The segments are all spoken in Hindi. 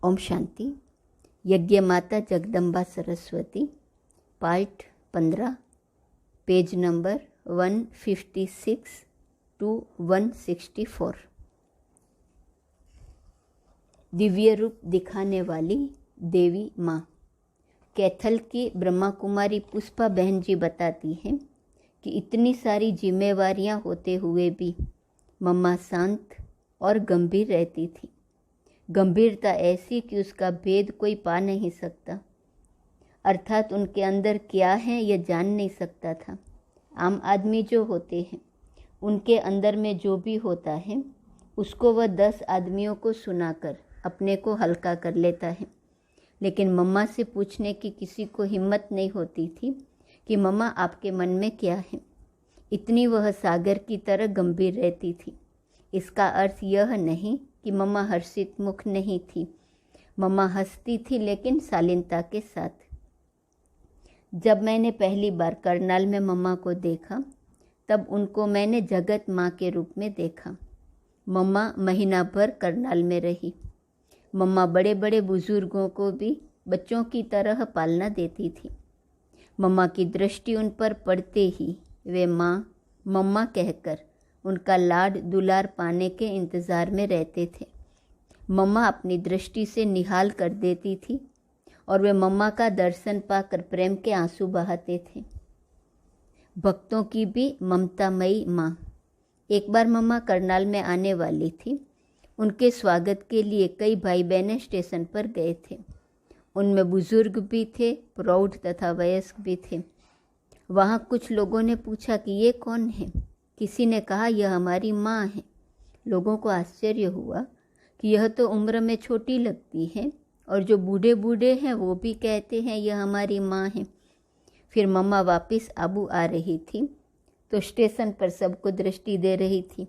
ओम शांति। यज्ञ माता Jagdamba Saraswati, part 15, page number 156 to 164। दिव्य रूप दिखाने वाली देवी माँ। कैथल की ब्रह्मा कुमारी पुष्पा बहन जी बताती हैं कि इतनी सारी जिम्मेवारियां होते हुए भी मम्मा शांत और गंभीर रहती थी। गंभीरता ऐसी कि उसका भेद कोई पा नहीं सकता, अर्थात उनके अंदर क्या है यह जान नहीं सकता था। आम आदमी जो होते हैं उनके अंदर में जो भी होता है उसको वह 10 आदमियों को सुनाकर अपने को हल्का कर लेता है, लेकिन मम्मा से पूछने की किसी को हिम्मत नहीं होती थी कि मम्मा आपके मन में क्या है। इतनी वह सागर की तरह गंभीर रहती थी। इसका अर्थ यह नहीं कि मम्मा हर्षित मुख नहीं थी। मम्मा हंसती थी, लेकिन शालीनता के साथ। जब मैंने पहली बार करनाल में मम्मा को देखा तब उनको मैंने जगत माँ के रूप में देखा। मम्मा महीना भर करनाल में रही। मम्मा बड़े बड़े बुजुर्गों को भी बच्चों की तरह पालना देती थी। मम्मा की दृष्टि उन पर पड़ते ही वे माँ मम्मा कहकर उनका लाड दुलार पाने के इंतज़ार में रहते थे। मम्मा अपनी दृष्टि से निहाल कर देती थी और वे मम्मा का दर्शन पाकर प्रेम के आंसू बहाते थे। भक्तों की भी ममतामयी माँ। एक बार मम्मा करनाल में आने वाली थी। उनके स्वागत के लिए कई भाई बहनें स्टेशन पर गए थे। उनमें बुजुर्ग भी थे, प्रौढ़ तथा वयस्क भी थे। वहाँ कुछ लोगों ने पूछा कि ये कौन है। किसी ने कहा यह हमारी माँ है। लोगों को आश्चर्य हुआ कि यह तो उम्र में छोटी लगती है, और जो बूढ़े बूढ़े हैं वो भी कहते हैं यह हमारी माँ है। फिर मम्मा वापस आबू आ रही थी तो स्टेशन पर सबको दृष्टि दे रही थी।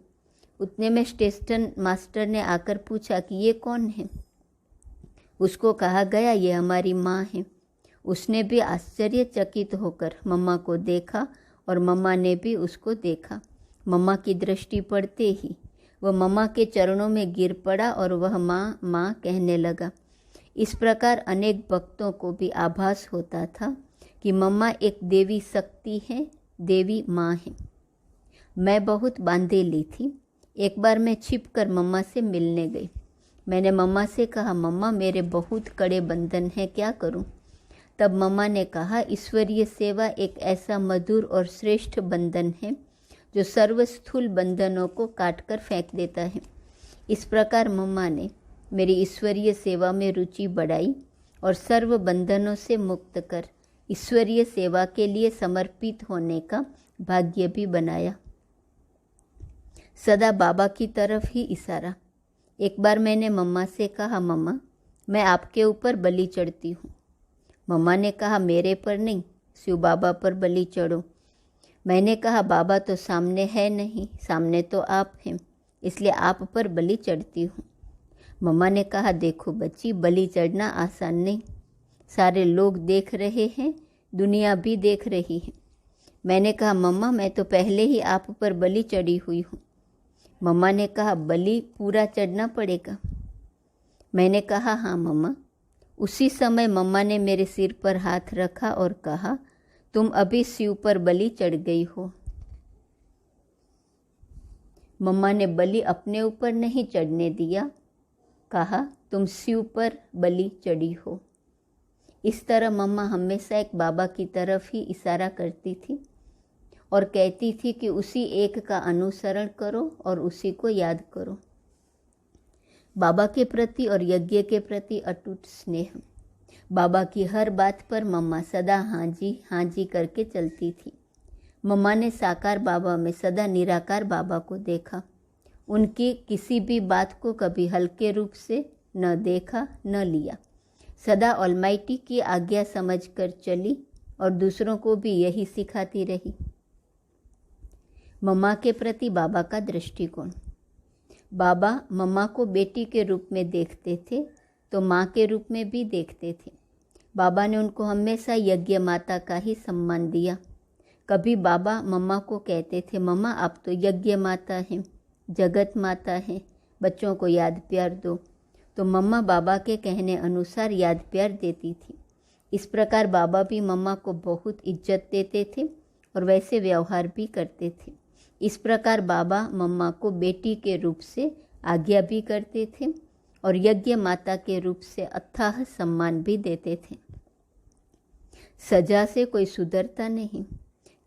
उतने में स्टेशन मास्टर ने आकर पूछा कि ये कौन है। उसको कहा गया ये हमारी माँ है। उसने भी आश्चर्यचकित होकर मम्मा को देखा और मम्मा ने भी उसको देखा। मम्मा की दृष्टि पड़ते ही वह मम्मा के चरणों में गिर पड़ा और वह माँ माँ कहने लगा। इस प्रकार अनेक भक्तों को भी आभास होता था कि मम्मा एक देवी शक्ति है, देवी माँ है। मैं बहुत बांधेली थी। एक बार मैं छिपकर मम्मा से मिलने गई। मैंने मम्मा से कहा, मम्मा मेरे बहुत कड़े बंधन हैं, क्या करूं? तब मम्मा ने कहा, ईश्वरीय सेवा एक ऐसा मधुर और श्रेष्ठ बंधन है जो सर्वस्थूल बंधनों को काटकर फेंक देता है। इस प्रकार मम्मा ने मेरी ईश्वरीय सेवा में रुचि बढ़ाई और सर्व बंधनों से मुक्त कर ईश्वरीय सेवा के लिए समर्पित होने का भाग्य भी बनाया। सदा बाबा की तरफ ही इशारा। एक बार मैंने मम्मा से कहा, मम्मा मैं आपके ऊपर बलि चढ़ती हूँ। मम्मा ने कहा, मेरे पर नहीं, शिव बाबा पर बलि चढ़ो। मैंने कहा, बाबा तो सामने है नहीं, सामने तो आप हैं, इसलिए आप पर बलि चढ़ती हूँ। मम्मा ने कहा, देखो बच्ची, बलि चढ़ना आसान नहीं। सारे लोग देख रहे हैं, दुनिया भी देख रही है। मैंने कहा, मम्मा मैं तो पहले ही आप पर बलि चढ़ी हुई हूँ। मम्मा ने कहा, बलि पूरा चढ़ना पड़ेगा। मैंने कहा, हाँ मम्मा। उसी समय मम्मा ने मेरे सिर पर हाथ रखा और कहा, तुम अभी शिव पर बलि चढ़ गई हो। मम्मा ने बलि अपने ऊपर नहीं चढ़ने दिया, कहा तुम शिव पर बलि चढ़ी हो। इस तरह मम्मा हमेशा एक बाबा की तरफ ही इशारा करती थी और कहती थी कि उसी एक का अनुसरण करो और उसी को याद करो। बाबा के प्रति और यज्ञ के प्रति अटूट स्नेह। बाबा की हर बात पर मम्मा सदा हाँ जी करके चलती थी। मम्मा ने साकार बाबा में सदा निराकार बाबा को देखा। उनकी किसी भी बात को कभी हल्के रूप से न देखा न लिया। सदा ऑलमाइटी की आज्ञा समझकर चली और दूसरों को भी यही सिखाती रही। मम्मा के प्रति बाबा का दृष्टिकोण। बाबा मम्मा को बेटी के रूप में देखते थे तो माँ के रूप में भी देखते थे। बाबा ने उनको हमेशा यज्ञ माता का ही सम्मान दिया। कभी बाबा मम्मा को कहते थे, मम्मा आप तो यज्ञ माता हैं, जगत माता हैं, बच्चों को याद प्यार दो। तो मम्मा बाबा के कहने अनुसार याद प्यार देती थी। इस प्रकार बाबा भी मम्मा को बहुत इज्जत देते थे और वैसे व्यवहार भी करते थे। इस प्रकार बाबा मम्मा को बेटी के रूप से आज्ञा भी करते थे और यज्ञ माता के रूप से अथाह सम्मान भी देते थे। सजा से कोई सुधरता नहीं।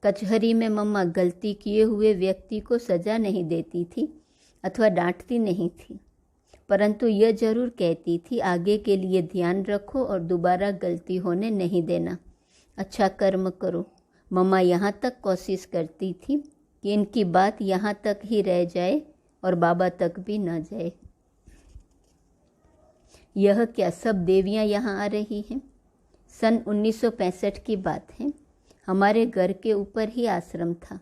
कचहरी में मम्मा गलती किए हुए व्यक्ति को सजा नहीं देती थी अथवा डांटती नहीं थी, परंतु यह जरूर कहती थी आगे के लिए ध्यान रखो और दोबारा गलती होने नहीं देना, अच्छा कर्म करो। मम्मा यहाँ तक कोशिश करती थी कि इनकी बात यहाँ तक ही रह जाए और बाबा तक भी न जाए। यह क्या, सब देवियाँ यहाँ आ रही हैं? सन 1965 की बात है। हमारे घर के ऊपर ही आश्रम था।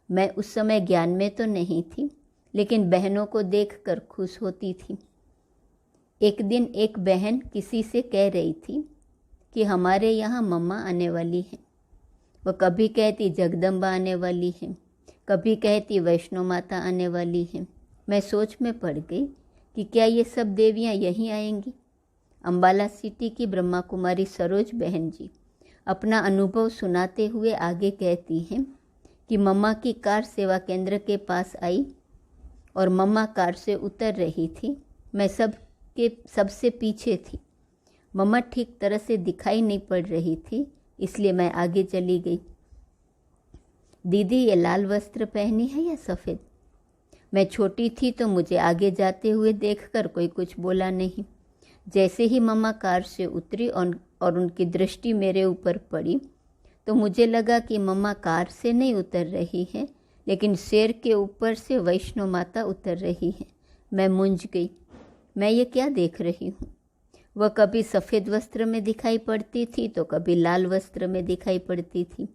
मैं उस समय ज्ञान में तो नहीं थी, लेकिन बहनों को देखकर खुश होती थी। एक दिन एक बहन किसी से कह रही थी कि हमारे यहाँ मम्मा आने वाली है। वह कभी कहती जगदम्बा आने वाली है, कभी कहती वैष्णो माता आने वाली है। मैं सोच में पड़ गई कि क्या ये सब देवियाँ यहीं आएंगी। अम्बाला सिटी की ब्रह्मा कुमारी सरोज बहन जी अपना अनुभव सुनाते हुए आगे कहती हैं कि मम्मा की कार सेवा केंद्र के पास आई और मम्मा कार से उतर रही थी। मैं सबसे पीछे थी। मम्मा ठीक तरह से दिखाई नहीं पड़ रही थी, इसलिए मैं आगे चली गई। दीदी, ये लाल वस्त्र पहनी है या सफ़ेद? मैं छोटी थी तो मुझे आगे जाते हुए देखकर कोई कुछ बोला नहीं। जैसे ही मम्मा कार से उतरी और उनकी दृष्टि मेरे ऊपर पड़ी तो मुझे लगा कि मम्मा कार से नहीं उतर रही है, लेकिन शेर के ऊपर से वैष्णो माता उतर रही है। मैं मूंझ गई। मैं ये क्या देख रही हूँ? वह कभी सफ़ेद वस्त्र में दिखाई पड़ती थी तो कभी लाल वस्त्र में दिखाई पड़ती थी।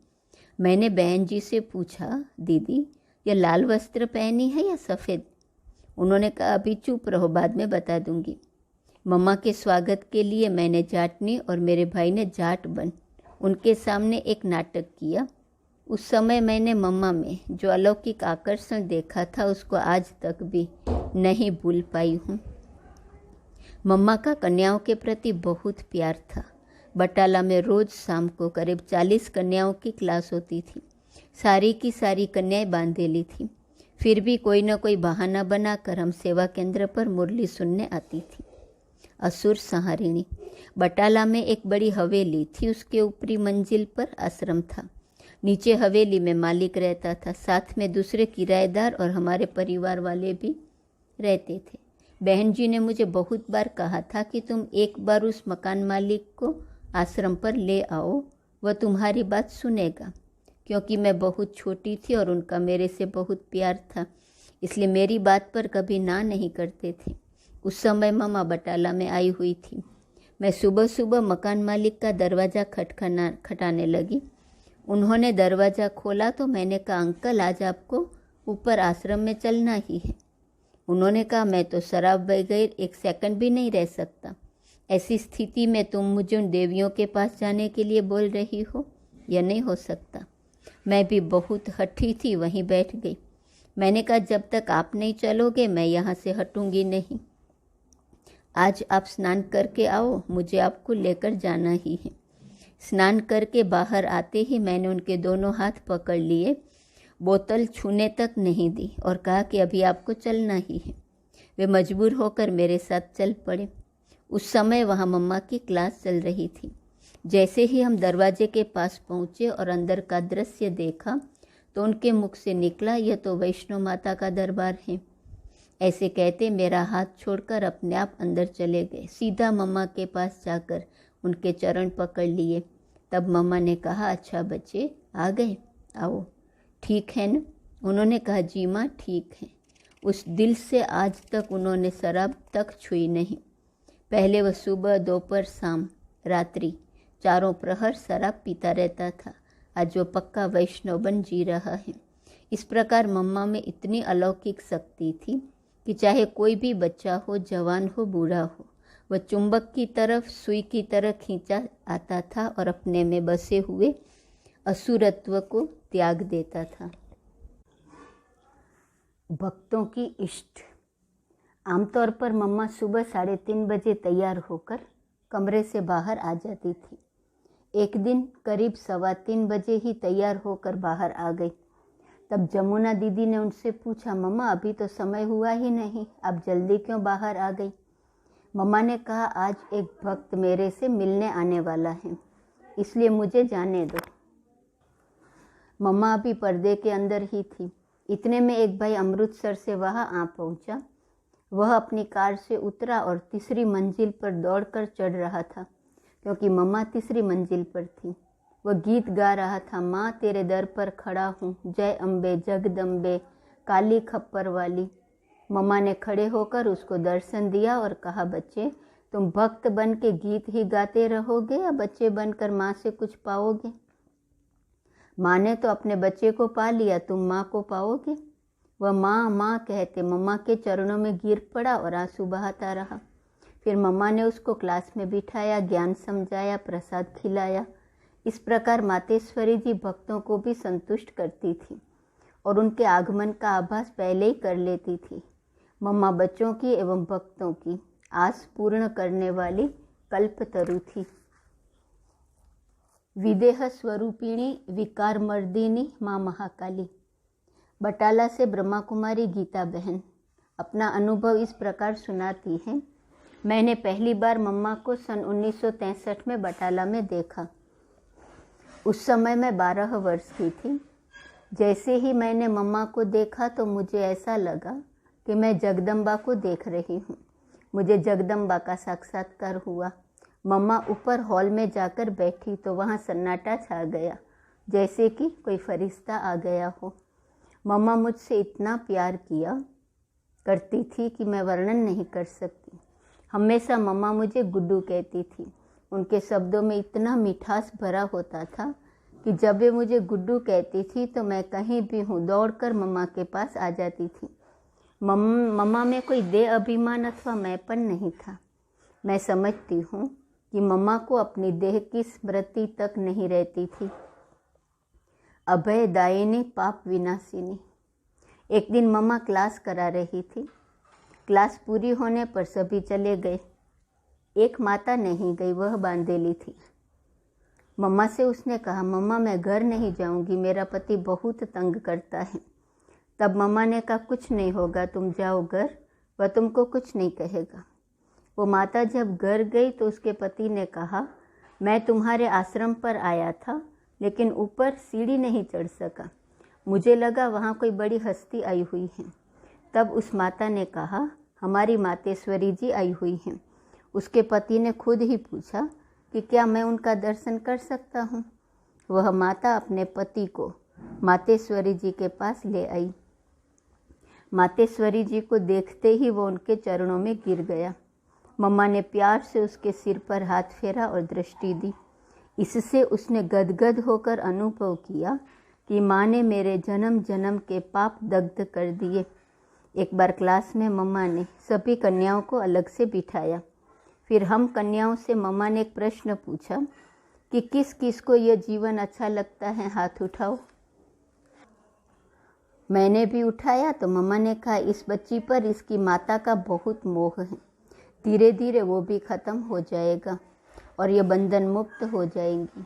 मैंने बहन जी से पूछा, दीदी ये लाल वस्त्र पहनी है या सफ़ेद? उन्होंने कहा, अभी चुप रहो, बाद में बता दूंगी। मम्मा के स्वागत के लिए मैंने जाटनी और मेरे भाई ने जाट बन उनके सामने एक नाटक किया। उस समय मैंने मम्मा में जो अलौकिक आकर्षण देखा था उसको आज तक भी नहीं भूल पाई हूँ। मम्मा का कन्याओं के प्रति बहुत प्यार था। बटाला में रोज़ शाम को करीब 40 कन्याओं की क्लास होती थी। सारी की सारी कन्याएं बांधेली थी। फिर भी कोई न कोई बहाना बनाकर हम सेवा केंद्र पर मुरली सुनने आती थी। असुर संहारिणी। बटाला में एक बड़ी हवेली थी, उसके ऊपरी मंजिल पर आश्रम था। नीचे हवेली में मालिक रहता था, साथ में दूसरे किराएदार और हमारे परिवार वाले भी रहते थे। बहन जी ने मुझे बहुत बार कहा था कि तुम एक बार उस मकान मालिक को आश्रम पर ले आओ, वह तुम्हारी बात सुनेगा। क्योंकि मैं बहुत छोटी थी और उनका मेरे से बहुत प्यार था, इसलिए मेरी बात पर कभी ना नहीं करते थे। उस समय मम्मा बटाला में आई हुई थी। मैं सुबह सुबह मकान मालिक का दरवाज़ा खटाने लगी। उन्होंने दरवाज़ा खोला तो मैंने कहा, अंकल आज आपको ऊपर आश्रम में चलना ही है। उन्होंने कहा, मैं तो शराब बगैर एक सेकंड भी नहीं रह सकता। ऐसी स्थिति में तुम मुझे उन देवियों के पास जाने के लिए बोल रही हो, यह नहीं हो सकता। मैं भी बहुत हठी थी, वहीं बैठ गई। मैंने कहा, जब तक आप नहीं चलोगे मैं यहाँ से हटूंगी नहीं। आज आप स्नान करके आओ, मुझे आपको लेकर जाना ही है। स्नान करके बाहर आते ही मैंने उनके दोनों हाथ पकड़ लिए, बोतल छूने तक नहीं दी और कहा कि अभी आपको चलना ही है। वे मजबूर होकर मेरे साथ चल पड़े। उस समय वहाँ मम्मा की क्लास चल रही थी। जैसे ही हम दरवाजे के पास पहुँचे और अंदर का दृश्य देखा तो उनके मुख से निकला, यह तो वैष्णो माता का दरबार है। ऐसे कहते मेरा हाथ छोड़कर अपने आप अंदर चले गए। सीधा मम्मा के पास जाकर उनके चरण पकड़ लिए। तब मम्मा ने कहा, अच्छा बच्चे आ गए, आओ, ठीक है न? उन्होंने कहा, जी माँ ठीक है। उस दिल से आज तक उन्होंने शराब तक छुई नहीं। पहले वह सुबह, दोपहर, शाम, रात्रि चारों प्रहर शराब पीता रहता था। आज वो पक्का वैष्णव बन जी रहा है। इस प्रकार मम्मा में इतनी अलौकिक शक्ति थी कि चाहे कोई भी बच्चा हो, जवान हो, बूढ़ा हो, वह चुंबक की तरफ सुई की तरह खींचा आता था और अपने में बसे हुए असुरत्व को त्याग देता था। भक्तों की इष्ट। आमतौर पर मम्मा सुबह 3:30 बजे तैयार होकर कमरे से बाहर आ जाती थी। एक दिन करीब 3:15 बजे ही तैयार होकर बाहर आ गई। तब जमुना दीदी ने उनसे पूछा, मम्मा अभी तो समय हुआ ही नहीं, आप जल्दी क्यों बाहर आ गई? मम्मा ने कहा, आज एक भक्त मेरे से मिलने आने वाला है, इसलिए मुझे जाने दो। मम्मा अभी पर्दे के अंदर ही थी। इतने में एक भाई अमृतसर से वहाँ आ पहुँचा। वह अपनी कार से उतरा और तीसरी मंजिल पर दौड़कर चढ़ रहा था, क्योंकि मम्मा तीसरी मंजिल पर थी। वह गीत गा रहा था, माँ तेरे दर पर खड़ा हूँ, जय अम्बे जगदम्बे काली खप्पर वाली। मम्मा ने खड़े होकर उसको दर्शन दिया और कहा, बच्चे तुम भक्त बन के गीत ही गाते रहोगे या बच्चे बनकर माँ से कुछ पाओगे? माँ ने तो अपने बच्चे को पा लिया, तुम माँ को पाओगे? वह माँ माँ कहते मम्मा के चरणों में गिर पड़ा और आंसू बहाता रहा। फिर मम्मा ने उसको क्लास में बिठाया, ज्ञान समझाया, प्रसाद खिलाया। इस प्रकार मातेश्वरी जी भक्तों को भी संतुष्ट करती थी और उनके आगमन का आभास पहले ही कर लेती थी। मम्मा बच्चों की एवं भक्तों की आस पूर्ण करने वाली कल्पतरु थी। विदेह स्वरूपिणी विकार मर्दिनी माँ महाकाली। बटाला से ब्रह्मा कुमारी गीता बहन अपना अनुभव इस प्रकार सुनाती हैं। मैंने पहली बार मम्मा को सन 1963 में बटाला में देखा। उस समय मैं 12 वर्ष की थी। जैसे ही मैंने मम्मा को देखा तो मुझे ऐसा लगा कि मैं जगदम्बा को देख रही हूँ। मुझे जगदम्बा का साक्षात्कार हुआ। मम्मा ऊपर हॉल में जाकर बैठी तो वहाँ सन्नाटा छा गया, जैसे कि कोई फरिश्ता आ गया हो। मम्मा मुझसे इतना प्यार किया करती थी कि मैं वर्णन नहीं कर सकती। हमेशा मम्मा मुझे गुड्डू कहती थी। उनके शब्दों में इतना मिठास भरा होता था कि जब वे मुझे गुड्डू कहती थी तो मैं कहीं भी हूँ दौड़कर मम्मा के पास आ जाती थी। मम्मा में कोई देह अभिमान अथवा मैंपन नहीं था। मैं समझती हूँ कि मम्मा को अपनी देह की स्मृति तक नहीं रहती थी। अभयदायिनी पाप विनाशिनी। एक दिन मम्मा क्लास करा रही थी। क्लास पूरी होने पर सभी चले गए। एक माता नहीं गई, वह बांधेली थी। मम्मा से उसने कहा, मम्मा मैं घर नहीं जाऊंगी, मेरा पति बहुत तंग करता है। तब मम्मा ने कहा, कुछ नहीं होगा, तुम जाओ घर, वह तुमको कुछ नहीं कहेगा। वो माता जब घर गई तो उसके पति ने कहा, मैं तुम्हारे आश्रम पर आया था लेकिन ऊपर सीढ़ी नहीं चढ़ सका, मुझे लगा वहाँ कोई बड़ी हस्ती आई हुई है। तब उस माता ने कहा, हमारी मातेश्वरी जी आई हुई हैं। उसके पति ने खुद ही पूछा कि क्या मैं उनका दर्शन कर सकता हूँ। वह माता अपने पति को मातेश्वरी जी के पास ले आई। मातेश्वरी जी को देखते ही वो उनके चरणों में गिर गया। मम्मा ने प्यार से उसके सिर पर हाथ फेरा और दृष्टि दी। इससे उसने गदगद होकर अनुभव किया कि माँ ने मेरे जन्म जन्म के पाप दग्ध कर दिए। एक बार क्लास में मम्मा ने सभी कन्याओं को अलग से बिठाया। फिर हम कन्याओं से मम्मा ने एक प्रश्न पूछा कि किस किस को यह जीवन अच्छा लगता है, हाथ उठाओ। मैंने भी उठाया तो मम्मा ने कहा, इस बच्ची पर इसकी माता का बहुत मोह है, धीरे धीरे वो भी ख़त्म हो जाएगा और ये बंधन मुक्त हो जाएंगी।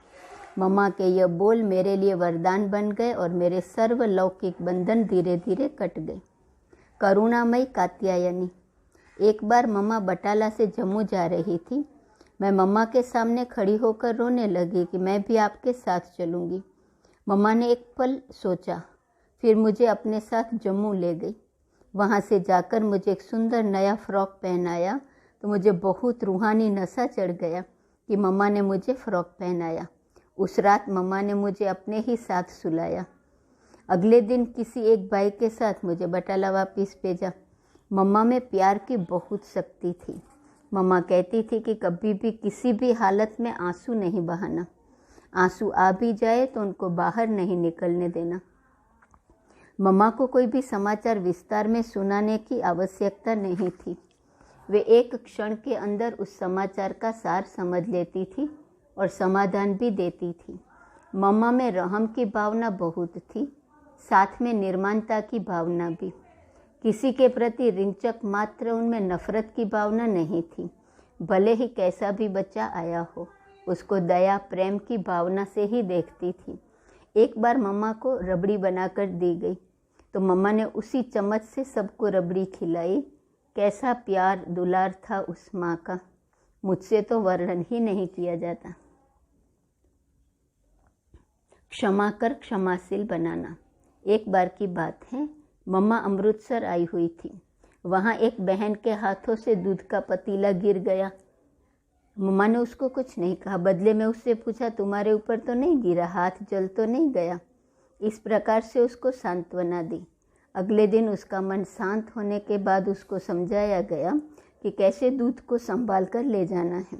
मम्मा के यह बोल मेरे लिए वरदान बन गए और मेरे सर्वलौकिक बंधन धीरे धीरे कट गए। करुणामयी कात्यायनी। एक बार मम्मा बटाला से जम्मू जा रही थी। मैं मम्मा के सामने खड़ी होकर रोने लगी कि मैं भी आपके साथ चलूँगी। मम्मा ने एक पल सोचा, फिर मुझे अपने साथ जम्मू ले गई। वहाँ से जाकर मुझे एक सुंदर नया फ्रॉक पहनाया तो मुझे बहुत रूहानी नशा चढ़ गया कि मम्मा ने मुझे फ्रॉक पहनाया। उस रात मम्मा ने मुझे अपने ही साथ सुलाया। अगले दिन किसी एक भाई के साथ मुझे बटाला वापस भेजा। मम्मा में प्यार की बहुत शक्ति थी। मम्मा कहती थी कि कभी भी किसी भी हालत में आंसू नहीं बहाना। आंसू आ भी जाए तो उनको बाहर नहीं निकलने देना। मम्मा को कोई भी समाचार विस्तार में सुनाने की आवश्यकता नहीं थी। वे एक क्षण के अंदर उस समाचार का सार समझ लेती थी और समाधान भी देती थी। मम्मा में रहम की भावना बहुत थी, साथ में निर्माणता की भावना भी। किसी के प्रति रिंचक मात्र उनमें नफरत की भावना नहीं थी। भले ही कैसा भी बच्चा आया हो, उसको दया प्रेम की भावना से ही देखती थी। एक बार मम्मा को रबड़ी बनाकर दी गई तो मम्मा ने उसी चम्मच से सबको रबड़ी खिलाई। कैसा प्यार दुलार था उस माँ का, मुझसे तो वर्णन ही नहीं किया जाता। क्षमा कर क्षमाशील बनाना। एक बार की बात है, मम्मा अमृतसर आई हुई थी। वहाँ एक बहन के हाथों से दूध का पतीला गिर गया। मम्मा ने उसको कुछ नहीं कहा, बदले में उससे पूछा, तुम्हारे ऊपर तो नहीं गिरा, हाथ जल तो नहीं गया? इस प्रकार से उसको सांत्वना दी। अगले दिन उसका मन शांत होने के बाद उसको समझाया गया कि कैसे दूध को संभाल कर ले जाना है।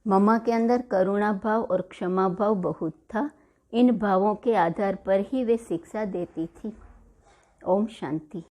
मम्मा के अंदर करुणा भाव और क्षमा भाव बहुत था। इन भावों के आधार पर ही वे शिक्षा देती थी। ओम शांति।